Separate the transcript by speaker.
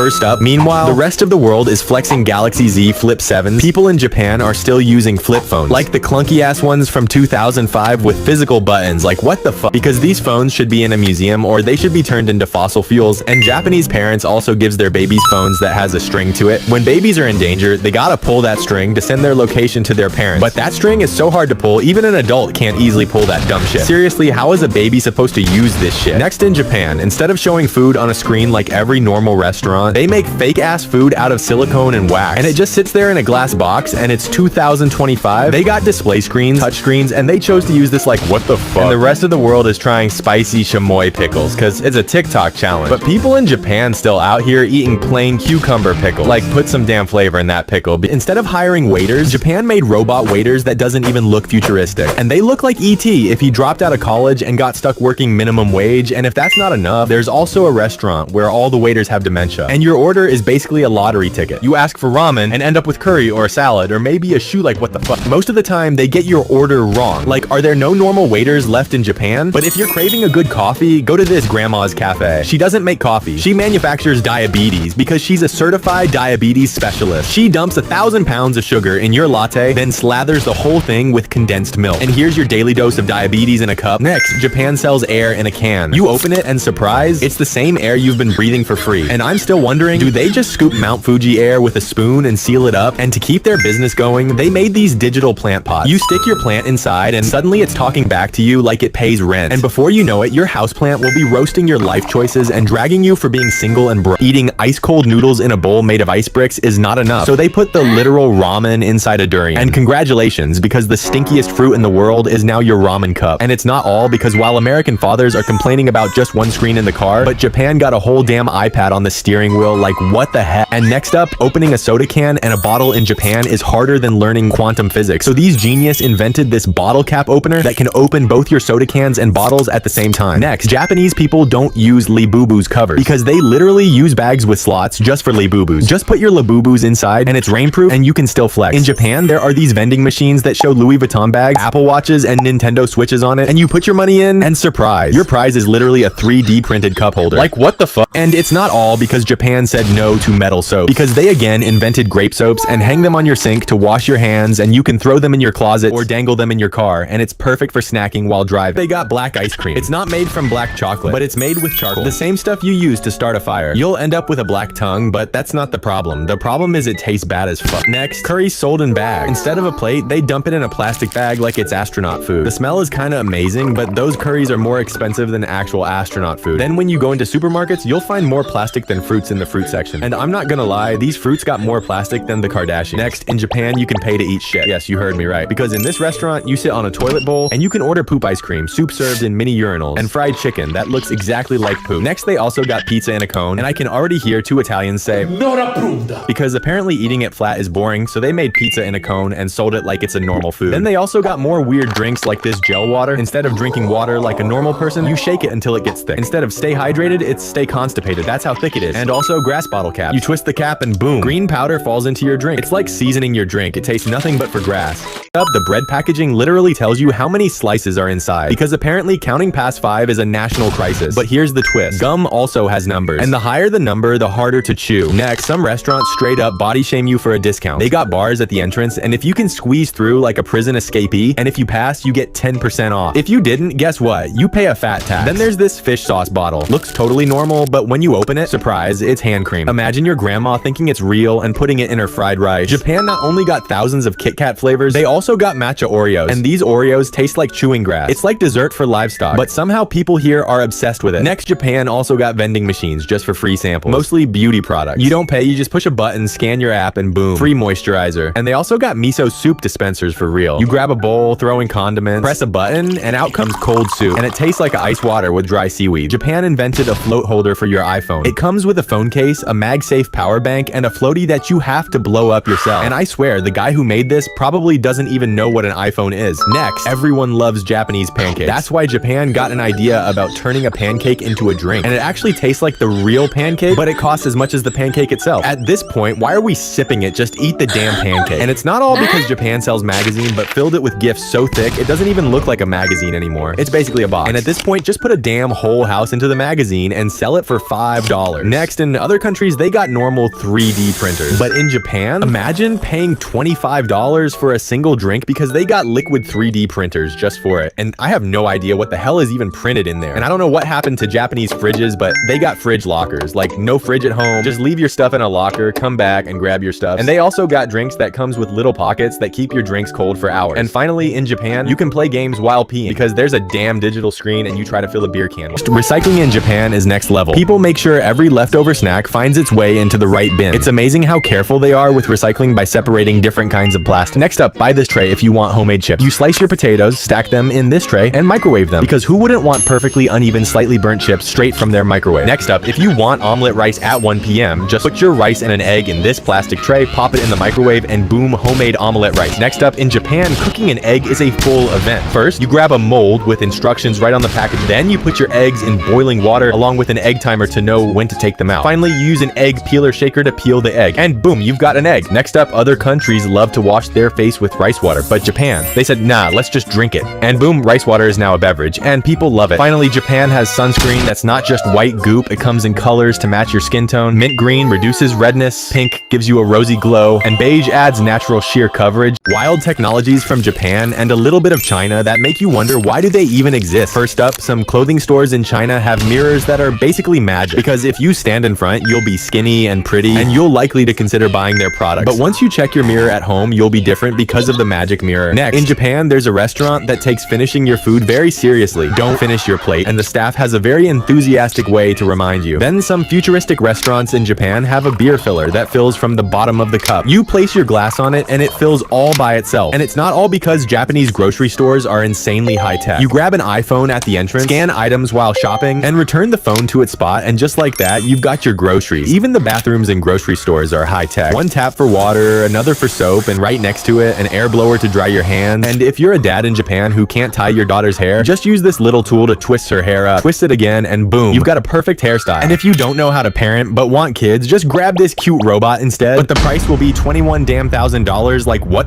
Speaker 1: First up, meanwhile, the rest of the world is flexing Galaxy Z Flip 7s. People in Japan are still using flip phones, like the clunky ass ones from 2005 with physical buttons. Like, what the fuck? Because these phones should be in a museum or they should be turned into fossil fuels. And Japanese parents also gives their babies phones that has a string to it. When babies are in danger, they gotta pull that string to send their location to their parents. But that string is so hard to pull, even an adult can't easily pull that dumb shit. Seriously, how is a baby supposed to use this shit? Next, in Japan, instead of showing food on a screen like every normal restaurant, they make fake ass food out of silicone and wax, and it just sits there in a glass box, and it's 2025. They got display screens, touch screens, and they chose to use this. Like, what the fuck? And the rest of the world is trying spicy chamoy pickles because it's a TikTok challenge. But people in Japan still out here eating plain cucumber pickles. Like, put some damn flavor in that pickle. Instead of hiring waiters, Japan made robot waiters that doesn't even look futuristic, and they look like E.T. if he dropped out of college and got stuck working minimum wage. And if that's not enough, there's also a restaurant where all the waiters have dementia, and your order is basically a lottery ticket. You ask for ramen and end up with curry or a salad or maybe a shoe. Like, what the fuck? Most of the time they get your order wrong. Like, are there no normal waiters left in Japan? But if you're craving a good coffee, go to this grandma's cafe. She doesn't make coffee. She manufactures diabetes because she's a certified diabetes specialist. She dumps 1,000 pounds of sugar in your latte, then slathers the whole thing with condensed milk. And here's your daily dose of diabetes in a cup. Next, Japan sells air in a can. You open it and surprise, it's the same air you've been breathing for free. And I'm still wondering, do they just scoop Mount Fuji air with a spoon and seal it up? And to keep their business going, they made these digital plant pots. You stick your plant inside and suddenly it's talking back to you like it pays rent. And before you know it, your houseplant will be roasting your life choices and dragging you for being single and broke. Eating ice cold noodles in a bowl made of ice bricks is not enough, so they put the literal ramen inside a durian. And congratulations, because the stinkiest fruit in the world is now your ramen cup. And it's not all, because while American fathers are complaining about just one screen in the car, but Japan got a whole damn iPad on the steering wheel. Like, what the heck? And next up, opening a soda can and a bottle in Japan is harder than learning quantum physics. So these genius invented this bottle cap opener that can open both your soda cans and bottles at the same time. Next, Japanese people don't use Libubu's covers because they literally use bags with slots just for Libubus. Just put your Libubus inside and it's rainproof and you can still flex. In Japan, there are these vending machines that show Louis Vuitton bags, Apple Watches, and Nintendo Switches on it, and you put your money in and surprise, your prize is literally a 3D printed cup holder. Like, what the fuck? And it's not all, because Japan said no to metal soap because they again invented grape soaps and hang them on your sink to wash your hands, and you can throw them in your closet or dangle them in your car, and it's perfect for snacking while driving. They got black ice cream. It's not made from black chocolate, but it's made with charcoal, the same stuff you use to start a fire. You'll end up with a black tongue, but that's not the problem. The problem is it tastes bad as fuck. Next, curry sold in bags. Instead of a plate, they dump it in a plastic bag like it's astronaut food. The smell is kind of amazing, but those curries are more expensive than actual astronaut food. Then when you go into supermarkets, you'll find more plastic than fruits in the fruit section. And I'm not gonna lie, these fruits got more plastic than the Kardashians. Next, in Japan, you can pay to eat shit. Yes, you heard me right. Because in this restaurant, you sit on a toilet bowl and you can order poop ice cream, soup served in mini urinals, and fried chicken that looks exactly like poop. Next, they also got pizza in a cone, and I can already hear 2 Italians say, "Non approved," because apparently eating it flat is boring, so they made pizza in a cone and sold it like it's a normal food. Then they also got more weird drinks like this gel water. Instead of drinking water like a normal person, you shake it until it gets thick. Instead of stay hydrated, it's stay constipated. That's how thick it is. And also grass bottle cap. You twist the cap and boom, green powder falls into your drink. It's like seasoning your drink. It tastes nothing but for grass. The bread packaging literally tells you how many slices are inside, because apparently counting past 5 is a national crisis. But here's the twist. Gum also has numbers, and the higher the number, the harder to chew. Next, some restaurants straight up body shame you for a discount. They got bars at the entrance, and if you can squeeze through like a prison escapee, and if you pass, you get 10% off. If you didn't, guess what? You pay a fat tax. Then there's this fish sauce bottle. Looks totally normal, but when you open it, surprise, it's hand cream. Imagine your grandma thinking it's real and putting it in her fried rice. Japan not only got thousands of Kit Kat flavors, they also got matcha Oreos. And these Oreos taste like chewing grass. It's like dessert for livestock, but somehow people here are obsessed with it. Next, Japan also got vending machines just for free samples. Mostly beauty products. You don't pay, you just push a button, scan your app, and boom, free moisturizer. And they also got miso soup dispensers for real. You grab a bowl, throw in condiments, press a button, and out comes cold soup. And it tastes like ice water with dry seaweed. Japan invented a float holder for your iPhone. It comes with a phone case, a MagSafe power bank, and a floaty that you have to blow up yourself. And I swear, the guy who made this probably doesn't even know what an iPhone is. Next, everyone loves Japanese pancakes. That's why Japan got an idea about turning a pancake into a drink. And it actually tastes like the real pancake, but it costs as much as the pancake itself. At this point, why are we sipping it? Just eat the damn pancake. And it's not all because Japan sells magazine, but filled it with gifts so thick, it doesn't even look like a magazine anymore. It's basically a box. And at this point, just put a damn whole house into the magazine and sell it for $5. Next, in other countries, they got normal 3D printers. But in Japan, imagine paying $25 for a single drink because they got liquid 3D printers just for it. And I have no idea what the hell is even printed in there. And I don't know what happened to Japanese fridges, but they got fridge lockers. Like, no fridge at home, just leave your stuff in a locker, come back and grab your stuff. And they also got drinks that comes with little pockets that keep your drinks cold for hours. And finally, in Japan, you can play games while peeing because there's a damn digital screen and you try to fill a beer can. Recycling in Japan is next level. People make sure every leftover snack finds its way into the right bin. It's amazing how careful they are with recycling by separating different kinds of plastic. Next up, buy this tray if you want homemade chips. You slice your potatoes, stack them in this tray, and microwave them because who wouldn't want perfectly uneven, slightly burnt chips straight from their microwave? Next up, if you want omelet rice at 1 p.m., just put your rice and an egg in this plastic tray, pop it in the microwave, and boom, homemade omelet rice. Next up, in Japan, cooking an egg is a full event. First, you grab a mold with instructions right on the package. Then you put your eggs in boiling water along with an egg timer to know when to take them out. Finally, you use an egg peeler shaker to peel the egg. And boom, you've got an egg. Next up, other countries love to wash their face with rice water, but Japan, they said, nah, let's just drink it. And boom, rice water is now a beverage, and people love it. Finally, Japan has sunscreen that's not just white goop, it comes in colors to match your skin tone. Mint green reduces redness, pink gives you a rosy glow, and beige adds natural sheer coverage. Wild technologies from Japan and a little bit of China that make you wonder, why do they even exist? First up, some clothing stores in China have mirrors that are basically magic, because if you stand in front, you'll be skinny and pretty, and you'll likely to consider buying their products. But once you check your mirror at home, you'll be different because of the magic mirror. Next, in Japan, there's a restaurant that takes finishing your food very seriously. Don't finish your plate, and the staff has a very enthusiastic way to remind you. Then some futuristic restaurants in Japan have a beer filler that fills from the bottom of the cup. You place your glass on it, and it fills all by itself. And it's not all because Japanese grocery stores are insanely high-tech. You grab an iPhone at the entrance, scan items while shopping, and return the phone to its spot, and just like that, you've got your groceries. Even the bathrooms in grocery stores are high-tech. One tap for water, another for soap, and right next to it, an air blower to dry your hands. And if you're a dad in Japan who can't tie your daughter's hair, just use this little tool to twist her hair up, twist it again, and boom, you've got a perfect hairstyle. And if you don't know how to parent but want kids, just grab this cute robot instead. But the price will be $21,000. Like, what